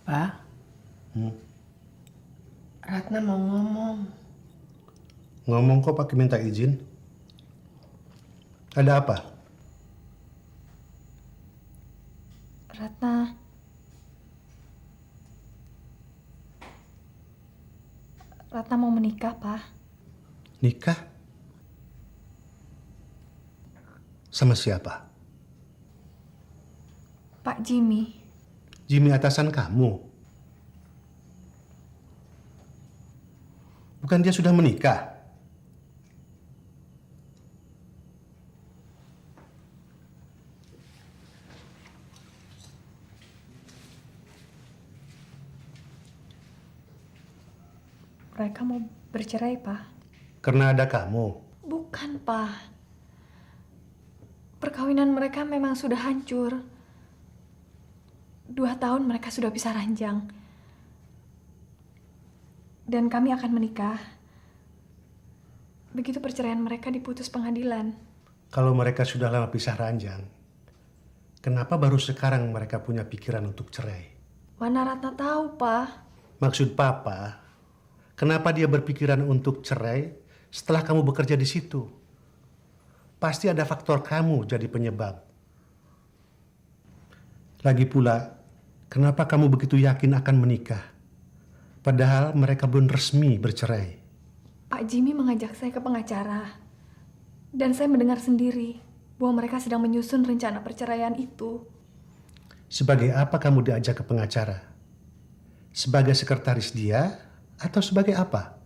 Pak, Hmm. Ratna mau ngomong. Ngomong kok pakai minta izin? Ada apa? Ratna, Ratna mau menikah, Pak. Nikah? Sama siapa? Pak Jimmy. Jimmy atasan kamu? Bukan dia sudah menikah? Mereka mau bercerai, Pak. Karena ada kamu? Bukan, Pak. Perkawinan mereka memang sudah hancur. 2 tahun mereka sudah bisa ranjang. Dan kami akan menikah. Begitu perceraian mereka diputus pengadilan. Kalau mereka sudah lama pisah ranjang, kenapa baru sekarang mereka punya pikiran untuk cerai? Mana Ratna tahu, Pak? Maksud Papa, kenapa dia berpikiran untuk cerai setelah kamu bekerja di situ? Pasti ada faktor kamu jadi penyebab. Lagi pula, kenapa kamu begitu yakin akan menikah? Padahal mereka belum resmi bercerai. Pak Jimmy mengajak saya ke pengacara. Dan saya mendengar sendiri bahwa mereka sedang menyusun rencana perceraian itu. Sebagai apa kamu diajak ke pengacara? Sebagai sekretaris dia atau sebagai apa?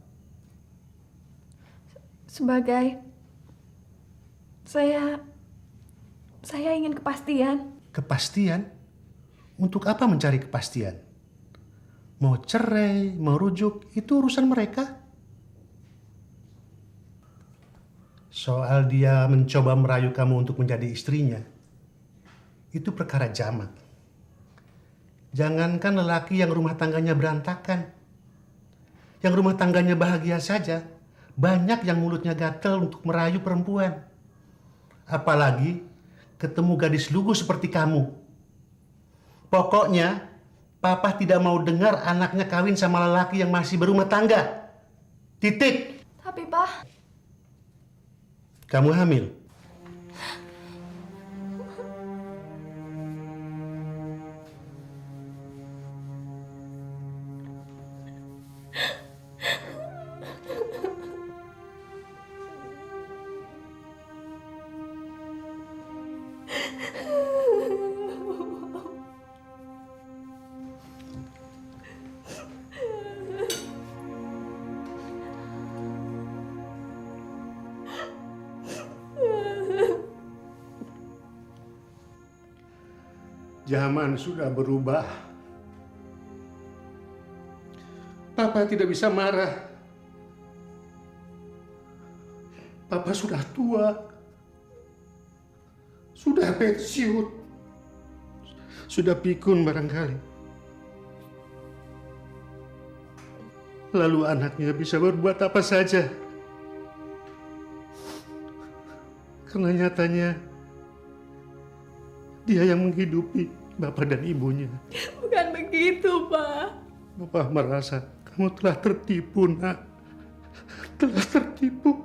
Sebagai saya ingin kepastian. Kepastian? Untuk apa mencari kepastian? Mau cerai, mau rujuk, itu urusan mereka. Soal dia mencoba merayu kamu untuk menjadi istrinya, itu perkara jamak. Jangankan lelaki yang rumah tangganya berantakan, yang rumah tangganya bahagia saja, banyak yang mulutnya gatel untuk merayu perempuan. Apalagi ketemu gadis lugu seperti kamu. Pokoknya, Papa tidak mau dengar anaknya kawin sama lelaki yang masih berumah tangga. Titik. Tapi, Pak, Kamu hamil? Zaman sudah berubah. Papa tidak bisa marah. Papa sudah tua. Sudah pensiun. Sudah pikun barangkali. Lalu anaknya bisa berbuat apa saja. Karena nyatanya dia yang menghidupi bapak dan ibunya. bukan begitu, Pak. Bapak merasa kamu telah tertipu, nak. Telah tertipu.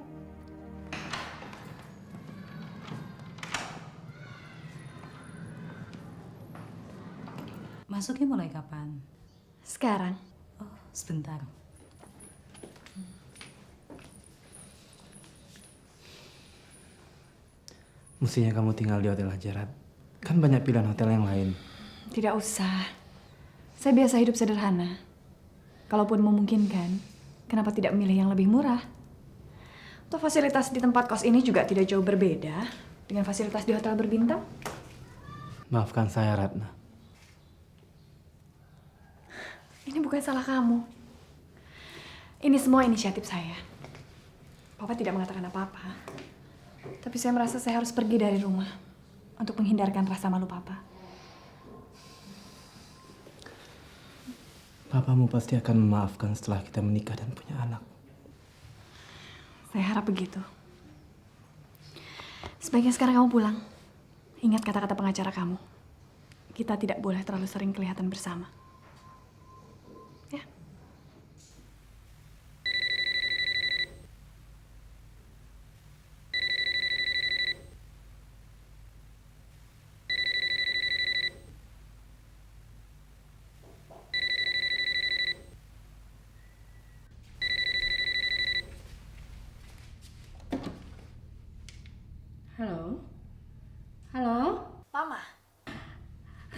Masuknya mulai kapan? Sekarang, Oh, sebentar. Mestinya kamu tinggal di hotel aja, Rat. Kan banyak pilihan hotel yang lain. tidak usah. Saya biasa hidup sederhana. Kalaupun memungkinkan, kenapa tidak memilih yang lebih murah? Toh fasilitas di tempat kos ini juga tidak jauh berbeda dengan fasilitas di hotel berbintang. Maafkan saya, Ratna. Ini bukan salah kamu. Ini semua inisiatif saya. Papa tidak mengatakan apa-apa. Tapi saya merasa saya harus pergi dari rumah untuk menghindarkan rasa malu Papa. Papamu pasti akan memaafkan setelah kita menikah dan punya anak. Saya harap begitu. Sebaiknya sekarang kamu pulang. Ingat kata-kata pengacara kamu. Kita tidak boleh terlalu sering kelihatan bersama.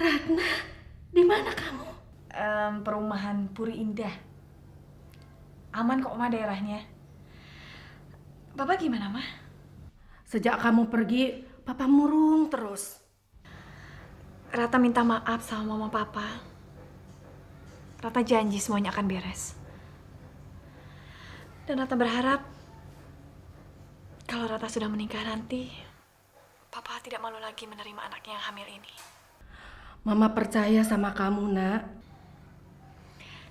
Ratna, di mana kamu? Perumahan Puri Indah. Aman kok, Ma, daerahnya. Bapak gimana, Ma? Sejak kamu pergi, Papa murung terus. Rata minta maaf sama Mama Papa. Rata janji semuanya akan beres. Dan Rata berharap kalau Rata sudah menikah nanti, Papa tidak malu lagi menerima anaknya yang hamil ini. Mama percaya sama kamu, Nak.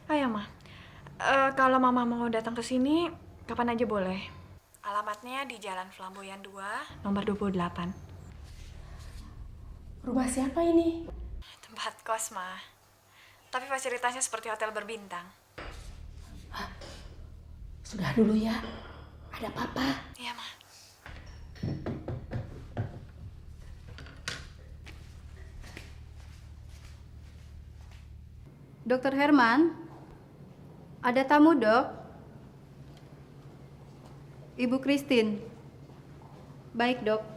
Ayo, Ma. Kalau Mama mau datang ke sini, kapan aja boleh. Alamatnya di Jalan Flamboyan 2, nomor 28. Rumah siapa ini? Tempat kos, Ma. Tapi fasilitasnya seperti hotel berbintang. Sudah dulu ya. Ada Papa. Iya, Ma. Dokter Herman, ada tamu, Dok. Ibu Christine. Baik, Dok.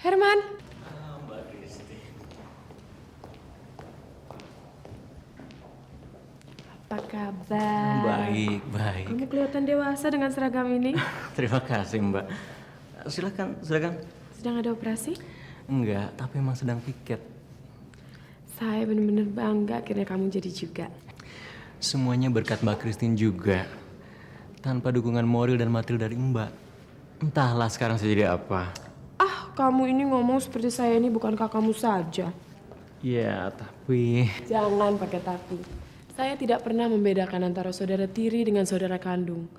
Herman. Apa kabar? Baik, baik. Kamu kelihatan dewasa dengan seragam ini. Terima kasih, Mbak. Silakan, silakan. Sedang ada operasi? Enggak, tapi emang sedang piket. Saya benar-benar bangga akhirnya kamu jadi juga. Semuanya berkat Mbak Christine juga. Tanpa dukungan moral dan material dari Mbak, entahlah sekarang saya jadi apa. Ah, kamu ini ngomong seperti saya ini bukan kakakmu saja. Ya, tapi... Jangan pakai tapi. Saya tidak pernah membedakan antara saudara tiri dengan saudara kandung.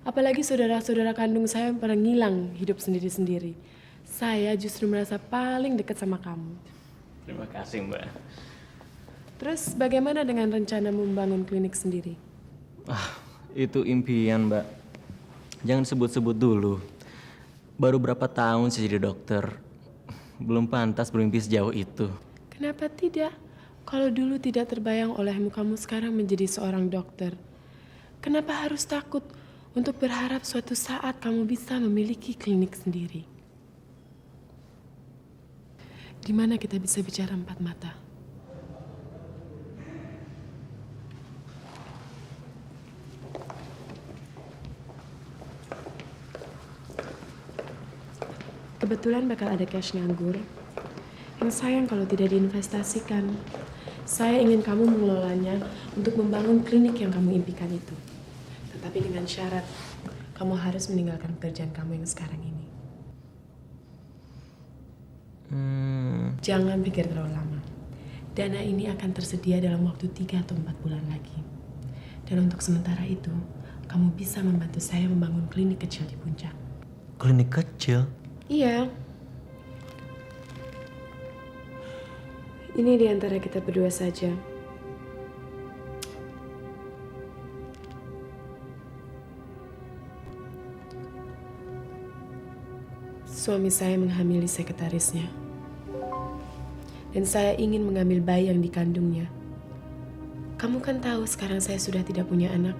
Apalagi saudara-saudara kandung saya yang pernah ngilang hidup sendiri-sendiri. Saya justru merasa paling dekat sama kamu. Terima kasih, Mbak. Terus bagaimana dengan rencana membangun klinik sendiri? Itu impian, Mbak. Jangan sebut-sebut dulu. Baru berapa tahun saya jadi dokter. Belum pantas bermimpi sejauh itu. Kenapa tidak? Kalau dulu tidak terbayang olehmu kamu sekarang menjadi seorang dokter. Kenapa harus takut untuk berharap suatu saat kamu bisa memiliki klinik sendiri? Di mana kita bisa bicara empat mata? Kebetulan bakal ada cash nganggur. Yang sayang kalau tidak diinvestasikan. Saya ingin kamu mengelolanya untuk membangun klinik yang kamu impikan itu. Tetapi dengan syarat, kamu harus meninggalkan pekerjaan kamu yang sekarang ini. Jangan pikir terlalu lama. Dana ini akan tersedia dalam waktu 3 atau 4 bulan lagi. Dan untuk sementara itu, kamu bisa membantu saya membangun klinik kecil di Puncak. Klinik kecil? Iya. Ini di antara kita berdua saja. Suami saya menghamili sekretarisnya. Dan saya ingin mengambil bayi yang dikandungnya. Kamu kan tahu sekarang saya sudah tidak punya anak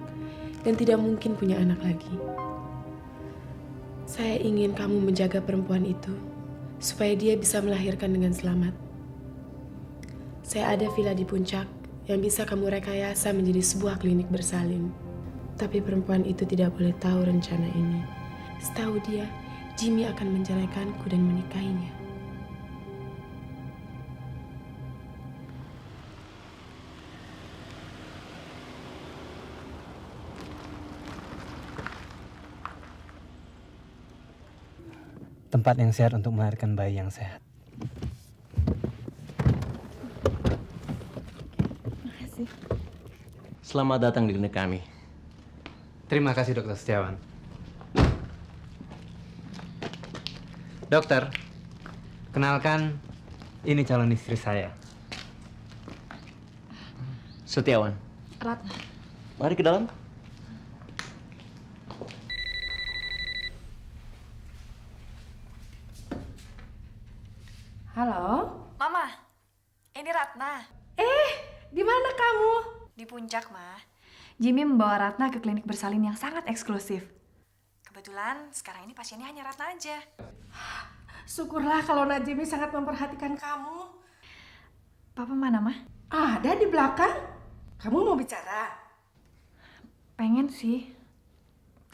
dan tidak mungkin punya anak lagi. Saya ingin kamu menjaga perempuan itu supaya dia bisa melahirkan dengan selamat. Saya ada villa di Puncak yang bisa kamu rekayasa menjadi sebuah klinik bersalin. Tapi perempuan itu tidak boleh tahu rencana ini. Setahu dia, Jimmy akan menceraikanku dan menikahinya. Tempat yang sehat untuk melahirkan bayi yang sehat. Selamat datang di klinik kami. Terima kasih, Dokter Setiawan. Dokter, kenalkan, ini calon istri saya. Setiawan. Ratna. Mari ke dalam. Halo? Mama, ini Ratna. Di mana kamu? Di puncak, Ma. Jimmy membawa Ratna ke klinik bersalin yang sangat eksklusif. Kebetulan sekarang ini pasiennya hanya Ratna aja. Syukurlah kalau Najimi sangat memperhatikan kamu. Papa mana, Ma? Ada di belakang. Kamu mau bicara? Pengen sih.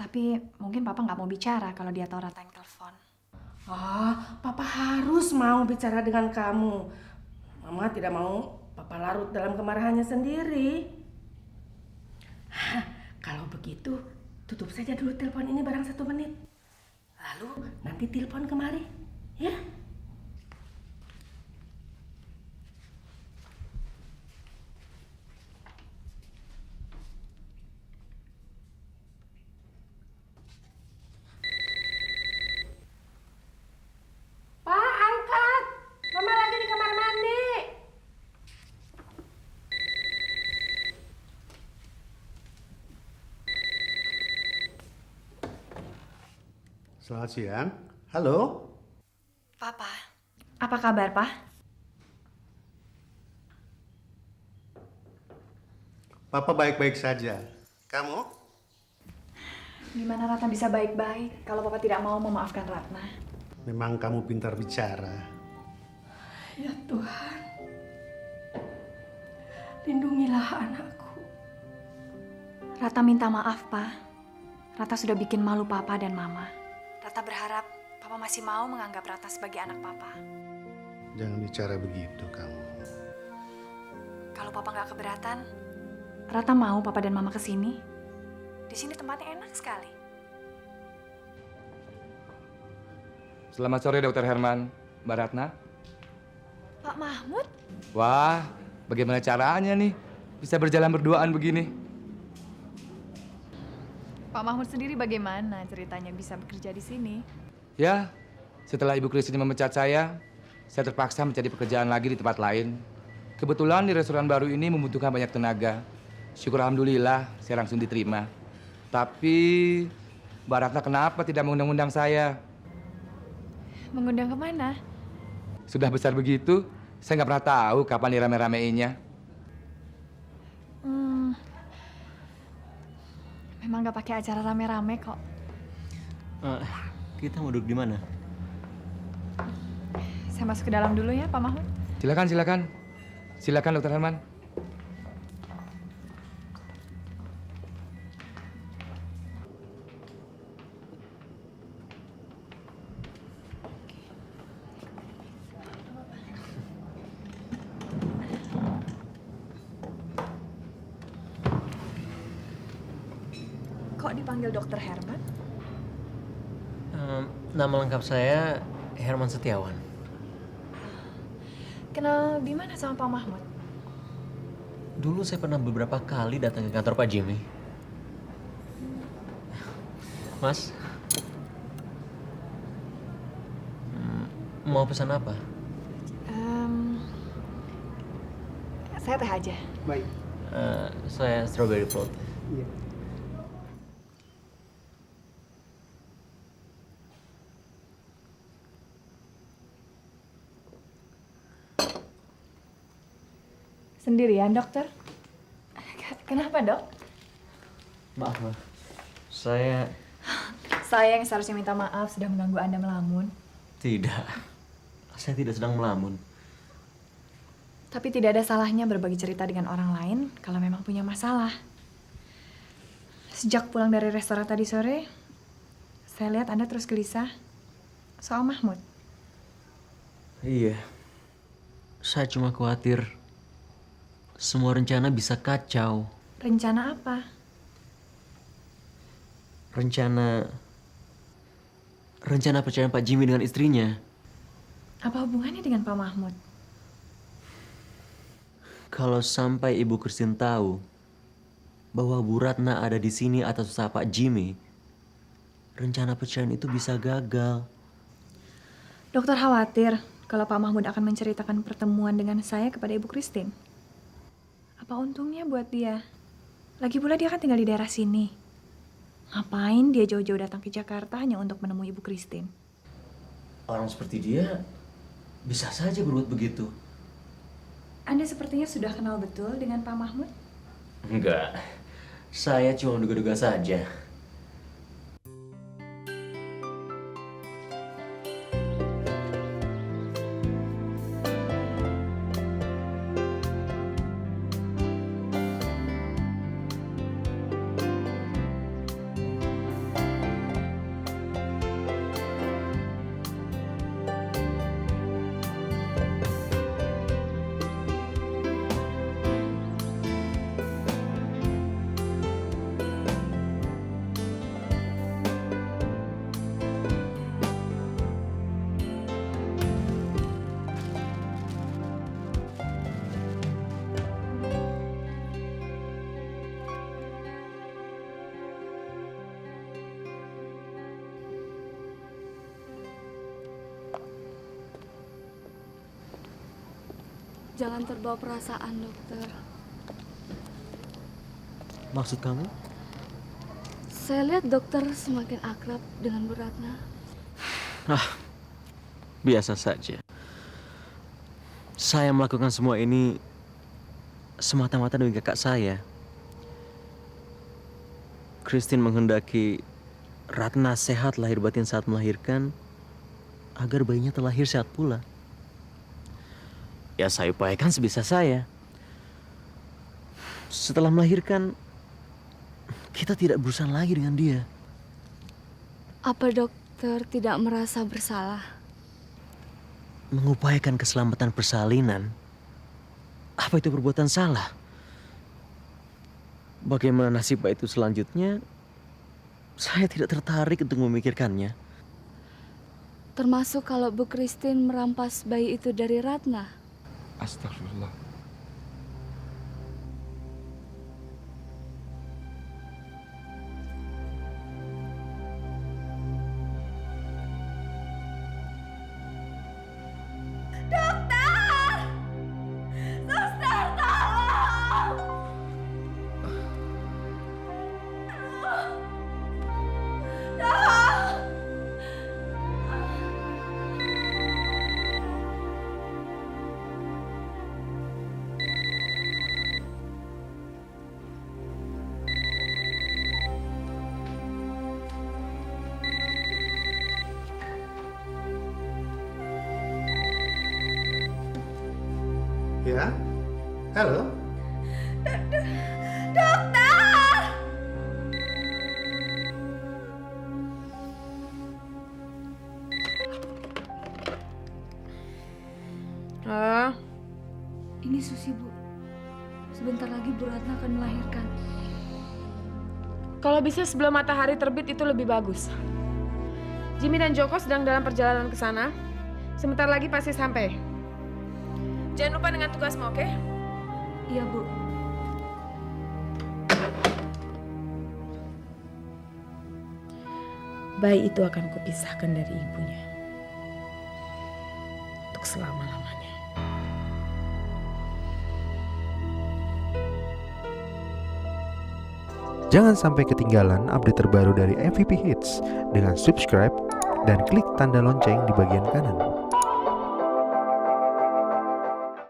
Tapi mungkin Papa nggak mau bicara kalau dia tahu Ratna yang telepon. Papa harus mau bicara dengan kamu. Mama tidak mau Papa larut dalam kemarahannya sendiri. Kalau begitu, tutup saja dulu telepon ini barang 1 menit. Lalu nanti telepon kemari, ya? Pak, angkat. Mama lagi di kamar mandi. Selamat siang. Halo? Papa, apa kabar, Pak? Papa baik-baik saja. Kamu? Gimana Ratna bisa baik-baik kalau Papa tidak mau memaafkan Ratna? Memang kamu pintar bicara. Ya Tuhan, lindungilah anakku. Ratna minta maaf, Pak. Ratna sudah bikin malu Papa dan Mama. Ratna berharap Papa masih mau menganggap Ratna sebagai anak Papa. Jangan bicara begitu kamu. Kalau Papa nggak keberatan, Ratna mau Papa dan Mama kesini. Di sini tempatnya enak sekali. Selamat sore, Dokter Herman. Mbak Ratna. Pak Mahmud? Wah, bagaimana caranya nih bisa berjalan berduaan begini? Pak Mahmud sendiri bagaimana ceritanya bisa bekerja di sini? Ya, setelah Ibu Christine memecat saya terpaksa mencari pekerjaan lagi di tempat lain. Kebetulan di restoran baru ini membutuhkan banyak tenaga. Syukur alhamdulillah saya langsung diterima. Tapi Mbak Ratna kenapa tidak mengundang-undang saya? Mengundang kemana? Sudah besar begitu, saya nggak pernah tahu kapan dirame-rameinnya. Memang nggak pakai acara rame-rame kok. Kita mau duduk di mana? Saya masuk ke dalam dulu ya, Pak Mahmud. Silakan, silakan. Silakan, Dokter Herman. Kok dipanggil Dokter Herman? Nama lengkap saya Herman Setiawan. Kenal di mana sama Pak Mahmud? Dulu saya pernah beberapa kali datang ke kantor Pak Jimmy. Mas, mau pesan apa? Saya teh aja. Baik. Saya strawberry float. Iya. Sendirian, dokter? Kenapa, dok? Maaf, Ma. Saya Saya yang seharusnya minta maaf sudah mengganggu Anda melamun. tidak. Saya tidak sedang melamun. Tapi tidak ada salahnya berbagi cerita dengan orang lain kalau memang punya masalah. Sejak pulang dari restoran tadi sore, saya lihat Anda terus gelisah soal Mahmud. Iya. Saya cuma khawatir semua rencana bisa kacau. Rencana apa? Rencana perceraian Pak Jimmy dengan istrinya. Apa hubungannya dengan Pak Mahmud? Kalau sampai Ibu Christine tahu bahwa Bu Ratna ada di sini atas usaha Pak Jimmy, rencana perceraian itu bisa gagal. Dokter khawatir kalau Pak Mahmud akan menceritakan pertemuan dengan saya kepada Ibu Christine. Apa untungnya buat dia? Lagi pula dia kan tinggal di daerah sini. Ngapain dia jauh-jauh datang ke Jakarta hanya untuk menemui Ibu Christine? Orang seperti dia bisa saja berbuat begitu. Anda sepertinya sudah kenal betul dengan Pak Mahmud? Enggak, saya cuma duga-duga saja. Jangan terbawa perasaan, dokter. Maksud kamu? Saya lihat dokter semakin akrab dengan Bu Ratna. Biasa saja. Saya melakukan semua ini semata-mata demi kakak saya. Christine menghendaki Ratna sehat lahir batin saat melahirkan, agar bayinya terlahir sehat pula. Ya saya upayakan sebisa saya. Setelah melahirkan, kita tidak berurusan lagi dengan dia. Apa dokter tidak merasa bersalah? Mengupayakan keselamatan persalinan, apa itu perbuatan salah? Bagaimana nasib bayi itu selanjutnya, saya tidak tertarik untuk memikirkannya. Termasuk kalau Bu Christine merampas bayi itu dari Ratna. Astagfirullah. Ya, halo. Ini Susi, Bu. Sebentar lagi Bu Ratna akan melahirkan. Kalau bisa sebelum matahari terbit itu lebih bagus. Jimmy dan Joko sedang dalam perjalanan ke sana. Sebentar lagi pasti sampai. Jangan lupa dengan tugasmu, oke? Iya, Bu. Bayi itu akan kupisahkan dari ibunya. Untuk selama-lamanya. Jangan sampai ketinggalan update terbaru dari MVP Hits dengan subscribe dan klik tanda lonceng di bagian kanan.